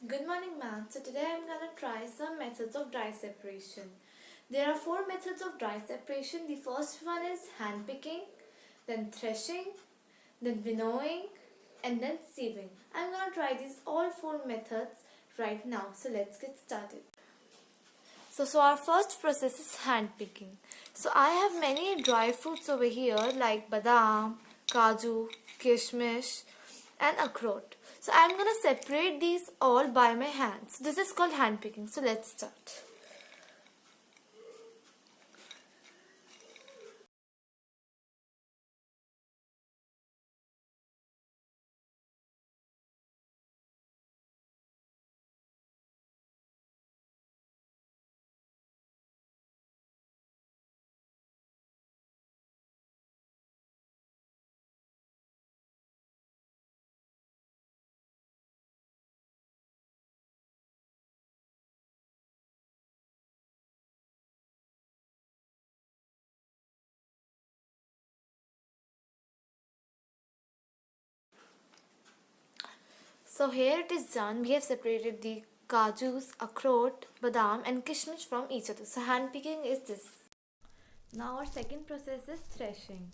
Good morning, ma'am. So today I'm gonna try some methods of dry separation. There are four methods of dry separation. The first one is hand picking, then threshing, then winnowing, and then sieving. I'm gonna try these all four methods right now. So let's get started. So our first process is hand picking. So I have many dry fruits over here like badam, kaju, kishmish, and akroot. So I'm gonna separate these all by my hands. This is called hand picking. So let's start. So here it is done. We have separated the kajus, akroot, badam, and kishmish from each other. So hand picking is this. Now our second process is threshing.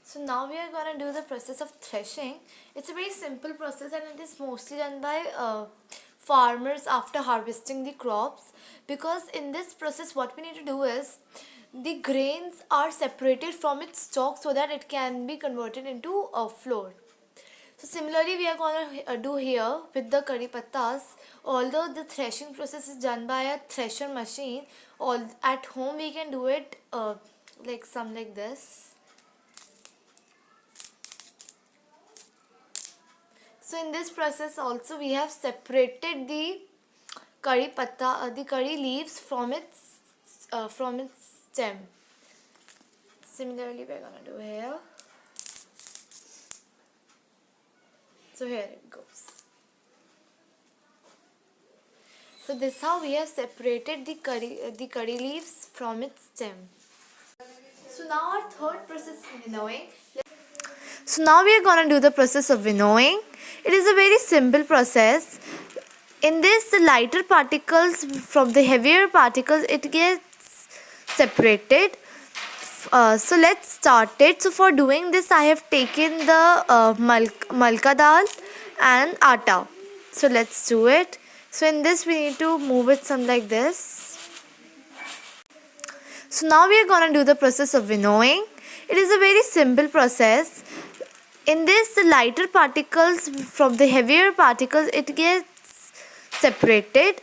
So now we are going to do the process of threshing. It's a very simple process and it is mostly done by farmers after harvesting the crops, because in this process what we need to do is the grains are separated from its stalk so that it can be converted into a flour. So similarly we are going to do here with the curry pattas. Although the threshing process is done by a thresher machine, all at home we can do it like this. So in this process also we have separated the the curry leaves from its stem. Similarly we are gonna do here. So here it goes. So this is how we have separated the curry leaves from its stem. So now our third process is winnowing. So now we are gonna do the process of winnowing. It is a very simple process. In this, the lighter particles from the heavier particles, it gets separated. So let's start it. So for doing this, I have taken the malka dal and atta. So let's do it. So in this, we need to move it some like this. So now we are gonna do the process of winnowing. It is a very simple process. In this, the lighter particles from the heavier particles, it gets separated.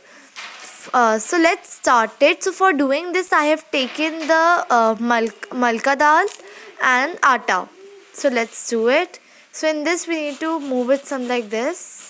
So let's start it. So for doing this, I have taken the malka dal and atta. So let's do it. So in this, we need to move it some like this.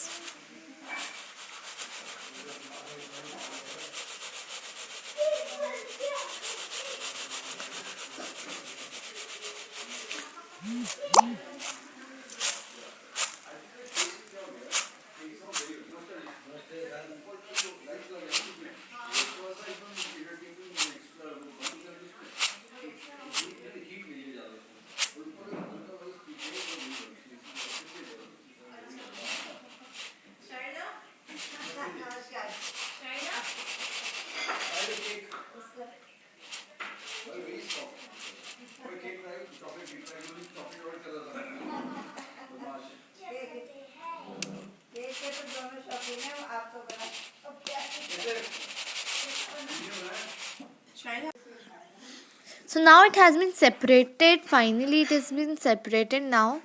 So now it has been separated. Finally, it has been separated now.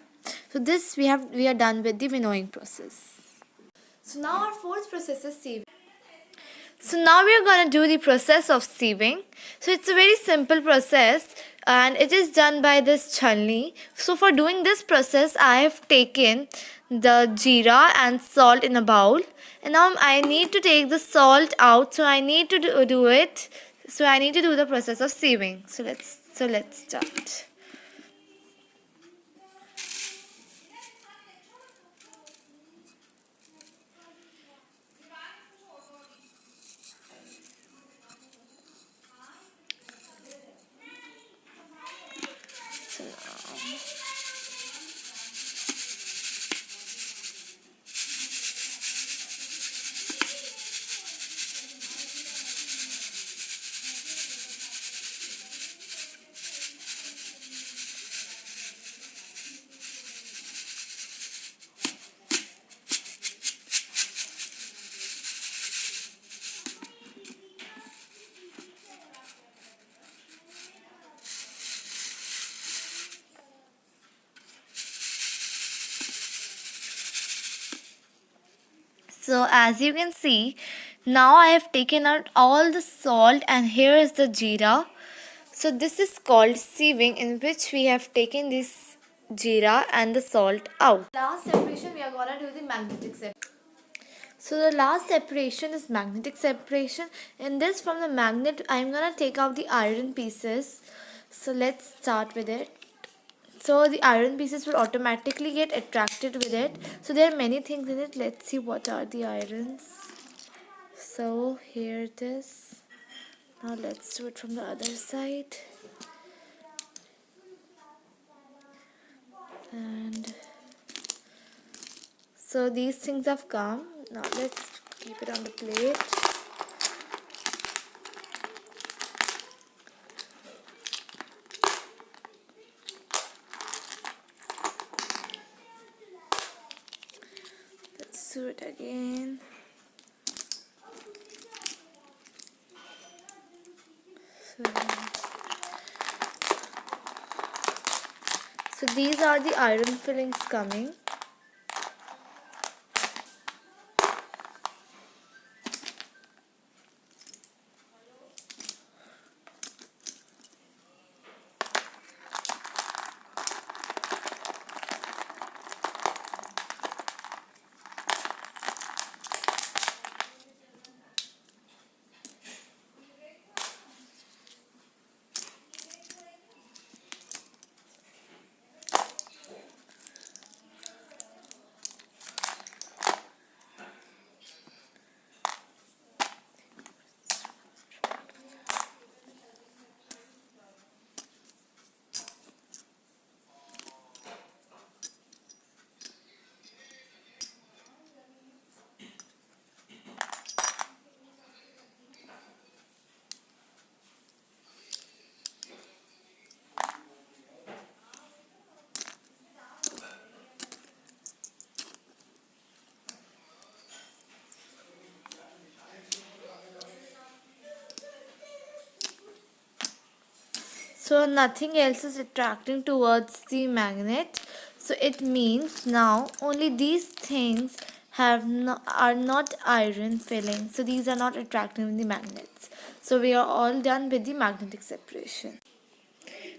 So this we are done with the winnowing process. So now our fourth process is sieving. So now we are going to do the process of sieving. So it's a very simple process and it is done by this chalni. So for doing this process, I have taken the jeera and salt in a bowl. And now I need to take the salt out. So I need to do it. So I need to do the process of sieving. So let's start. So as you can see, now I have taken out all the salt and here is the jeera. So this is called sieving, in which we have taken this jeera and the salt out. Last separation we are gonna do the magnetic separation. So the last separation is magnetic separation. In this, from the magnet I am gonna take out the iron pieces. So let's start with it. So the iron pieces will automatically get attracted with it. So there are many things in it. Let's see what are the irons. So here it is. Now let's do it from the other side. And so these things have come. Now let's keep it on the plate. Let's do it again. So these are the iron fillings coming. So nothing else is attracting towards the magnet. So it means now only these things are not iron filling. So these are not attracting the magnets. So we are all done with the magnetic separation.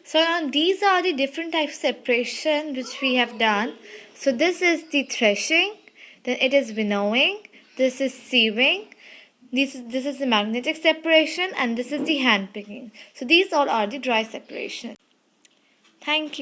So now these are the different types of separation which we have done. So this is the threshing, then it is winnowing, this is sieving, this is the magnetic separation, and this is the hand picking. So these all are the dry separation. Thank you.